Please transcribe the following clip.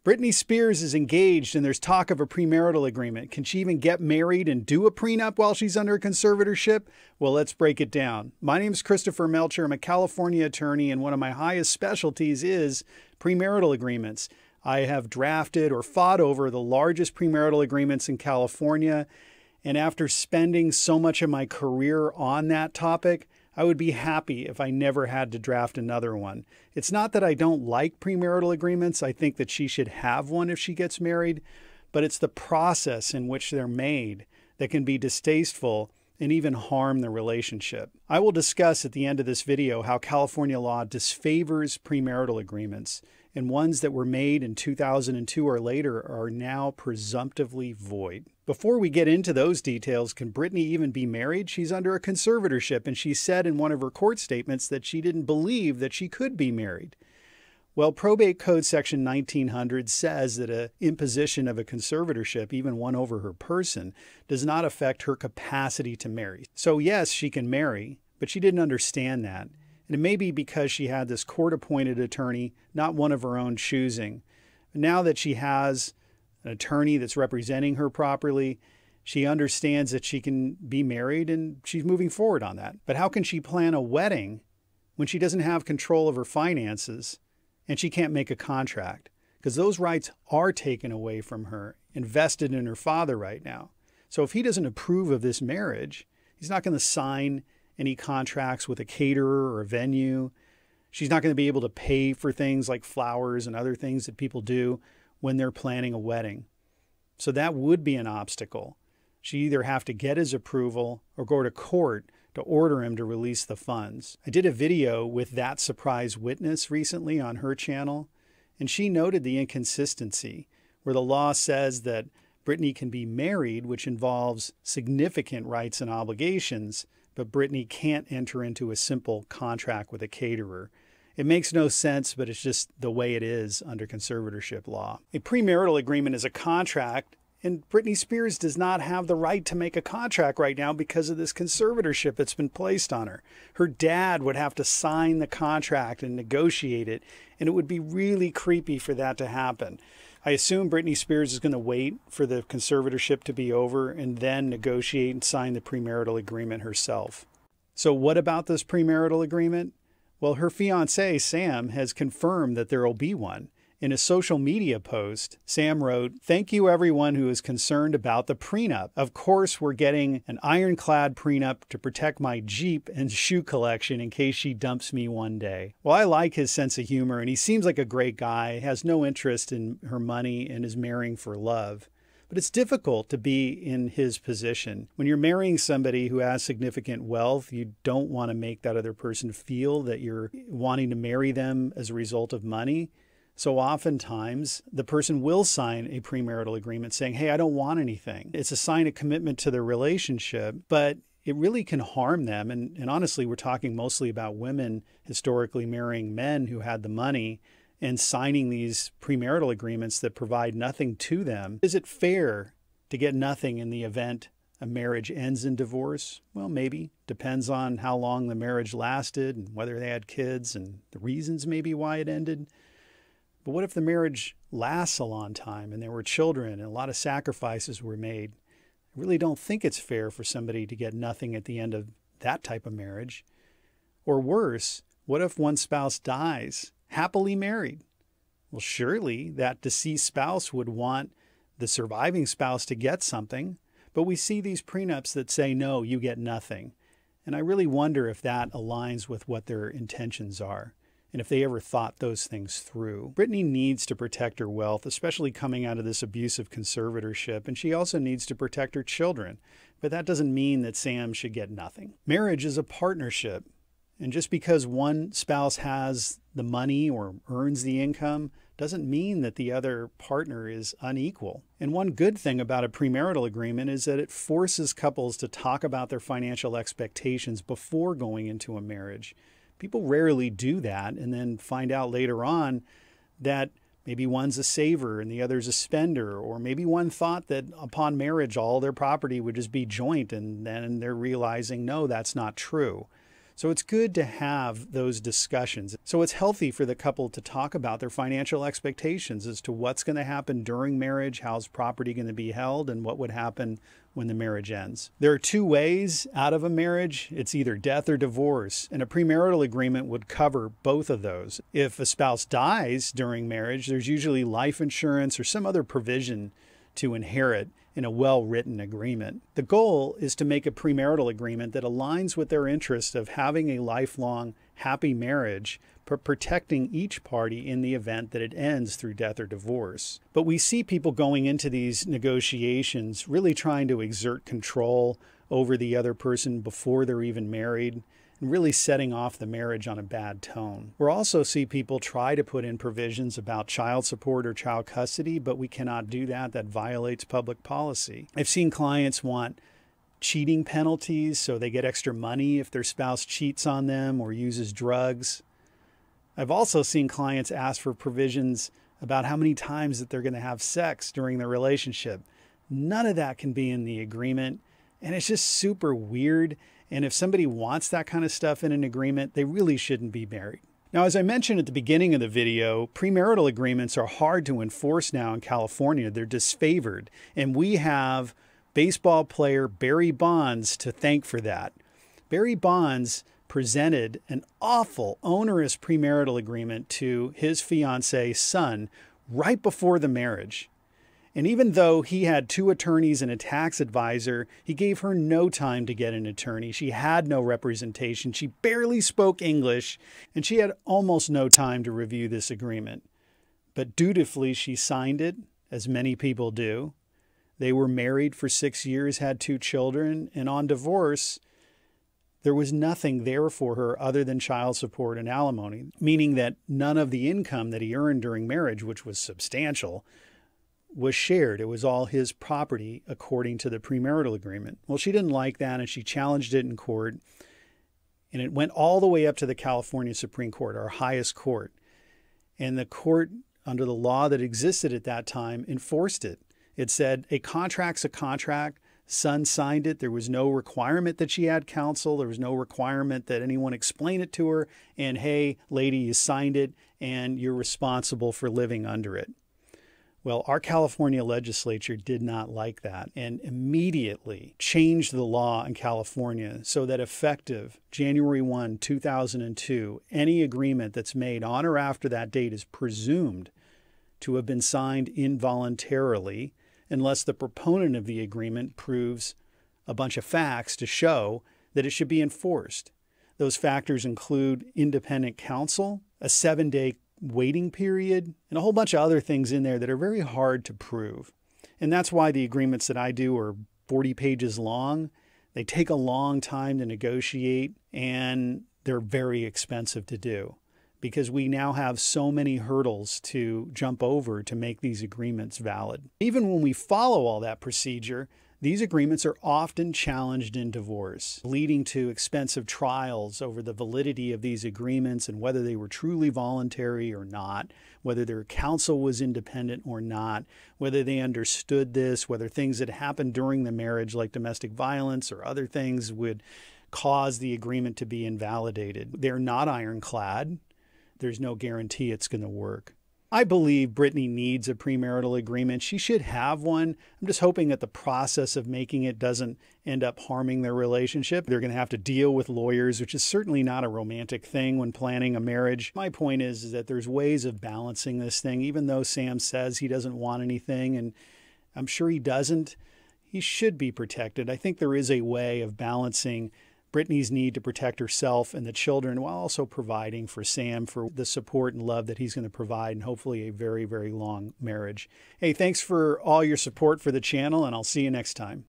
Britney Spears is engaged and there's talk of a premarital agreement. Can she even get married and do a prenup while she's under a conservatorship? Well, let's break it down. My name is Christopher Melcher. I'm a California attorney, and one of my highest specialties is premarital agreements. I have drafted or fought over the largest premarital agreements in California, and after spending so much of my career on that topic, I would be happy if I never had to draft another one. It's not that I don't like premarital agreements. I think that she should have one if she gets married, but it's the process in which they're made that can be distasteful and even harm the relationship. I will discuss at the end of this video how California law disfavors premarital agreements, and ones that were made in 2002 or later are now presumptively void. Before we get into those details, can Britney even be married? She's under a conservatorship, and she said in one of her court statements that she didn't believe that she could be married. Well, Probate Code Section 1900 says that an imposition of a conservatorship, even one over her person, does not affect her capacity to marry. So yes, she can marry, but she didn't understand that. And it may be because she had this court-appointed attorney, not one of her own choosing. Now that she has an attorney that's representing her properly, she understands that she can be married and she's moving forward on that. But how can she plan a wedding when she doesn't have control of her finances and she can't make a contract? Because those rights are taken away from her, invested in her father right now. So if he doesn't approve of this marriage, he's not going to sign any contracts with a caterer or a venue. She's not going to be able to pay for things like flowers and other things that people do when they're planning a wedding. So that would be an obstacle. She either have to get his approval or go to court to order him to release the funds. I did a video with that surprise witness recently on her channel, and she noted the inconsistency where the law says that Britney can be married, which involves significant rights and obligations, but Britney can't enter into a simple contract with a caterer. It makes no sense, but it's just the way it is under conservatorship law. A premarital agreement is a contract, and Britney Spears does not have the right to make a contract right now because of this conservatorship that's been placed on her. Her dad would have to sign the contract and negotiate it, and it would be really creepy for that to happen. I assume Britney Spears is going to wait for the conservatorship to be over and then negotiate and sign the premarital agreement herself. So what about this premarital agreement? Well, her fiancé, Sam, has confirmed that there will be one. In a social media post, Sam wrote, "Thank you everyone who is concerned about the prenup. Of course, we're getting an ironclad prenup to protect my Jeep and shoe collection in case she dumps me one day." Well, I like his sense of humor, and he seems like a great guy, has no interest in her money, and is marrying for love. But it's difficult to be in his position. When you're marrying somebody who has significant wealth, you don't want to make that other person feel that you're wanting to marry them as a result of money. So oftentimes, the person will sign a premarital agreement saying, hey, I don't want anything. It's a sign of commitment to their relationship, but it really can harm them. And honestly, we're talking mostly about women historically marrying men who had the money and signing these premarital agreements that provide nothing to them. Is it fair to get nothing in the event a marriage ends in divorce? Well, maybe. Depends on how long the marriage lasted and whether they had kids and the reasons maybe why it ended. But what if the marriage lasts a long time and there were children and a lot of sacrifices were made? I really don't think it's fair for somebody to get nothing at the end of that type of marriage. Or worse, what if one spouse dies happily married? Well, surely that deceased spouse would want the surviving spouse to get something, but we see these prenups that say, no, you get nothing. And I really wonder if that aligns with what their intentions are, and if they ever thought those things through. Britney needs to protect her wealth, especially coming out of this abusive conservatorship, and she also needs to protect her children. But that doesn't mean that Sam should get nothing. Marriage is a partnership, and just because one spouse has the money or earns the income doesn't mean that the other partner is unequal. And one good thing about a premarital agreement is that it forces couples to talk about their financial expectations before going into a marriage. People rarely do that and then find out later on that maybe one's a saver and the other's a spender, or maybe one thought that upon marriage all their property would just be joint, and then they're realizing, no, that's not true. So it's good to have those discussions. So it's healthy for the couple to talk about their financial expectations as to what's going to happen during marriage, how's property going to be held, and what would happen when the marriage ends. There are two ways out of a marriage. It's either death or divorce, and a premarital agreement would cover both of those. If a spouse dies during marriage, there's usually life insurance or some other provision to inherit in a well-written agreement. The goal is to make a premarital agreement that aligns with their interest of having a lifelong, happy marriage, but protecting each party in the event that it ends through death or divorce. But we see people going into these negotiations really trying to exert control over the other person before they're even married, and really setting off the marriage on a bad tone. We'll also see people try to put in provisions about child support or child custody, but we cannot do that. That violates public policy. I've seen clients want cheating penalties, so they get extra money if their spouse cheats on them or uses drugs. I've also seen clients ask for provisions about how many times that they're going to have sex during the relationship. None of that can be in the agreement, and it's just super weird. And if somebody wants that kind of stuff in an agreement, they really shouldn't be married. Now, as I mentioned at the beginning of the video, premarital agreements are hard to enforce now in California. They're disfavored. And we have baseball player Barry Bonds to thank for that. Barry Bonds presented an awful, onerous premarital agreement to his fiancee's son right before the marriage. And even though he had 2 attorneys and a tax advisor, he gave her no time to get an attorney. She had no representation. She barely spoke English, and she had almost no time to review this agreement. But dutifully, she signed it, as many people do. They were married for 6 years, had 2 children, and on divorce, there was nothing there for her other than child support and alimony, meaning that none of the income that he earned during marriage, which was substantial, was shared. It was all his property according to the premarital agreement. Well, she didn't like that, and she challenged it in court, and it went all the way up to the California Supreme Court, our highest court. And the court, under the law that existed at that time, enforced it. It said a contract's a contract. Son signed it. There was no requirement that she had counsel. There was no requirement that anyone explain it to her. And hey, lady, you signed it, and you're responsible for living under it. Well, our California legislature did not like that and immediately changed the law in California so that effective January 1, 2002, any agreement that's made on or after that date is presumed to have been signed involuntarily unless the proponent of the agreement proves a bunch of facts to show that it should be enforced. Those factors include independent counsel, a 7-day waiting period, and a whole bunch of other things in there that are very hard to prove. And that's why the agreements that I do are 40 pages long. They take a long time to negotiate, and they're very expensive to do because we now have so many hurdles to jump over to make these agreements valid. Even when we follow all that procedure, these agreements are often challenged in divorce, leading to expensive trials over the validity of these agreements and whether they were truly voluntary or not, whether their counsel was independent or not, whether they understood this, whether things that happened during the marriage like domestic violence or other things would cause the agreement to be invalidated. They're not ironclad. There's no guarantee it's going to work. I believe Britney needs a premarital agreement. She should have one. I'm just hoping that the process of making it doesn't end up harming their relationship. They're going to have to deal with lawyers, which is certainly not a romantic thing when planning a marriage. My point is that there's ways of balancing this thing, even though Sam says he doesn't want anything, and I'm sure he doesn't. He should be protected. I think there is a way of balancing Britney's need to protect herself and the children while also providing for Sam for the support and love that he's going to provide and hopefully a very, very long marriage. Hey, thanks for all your support for the channel, and I'll see you next time.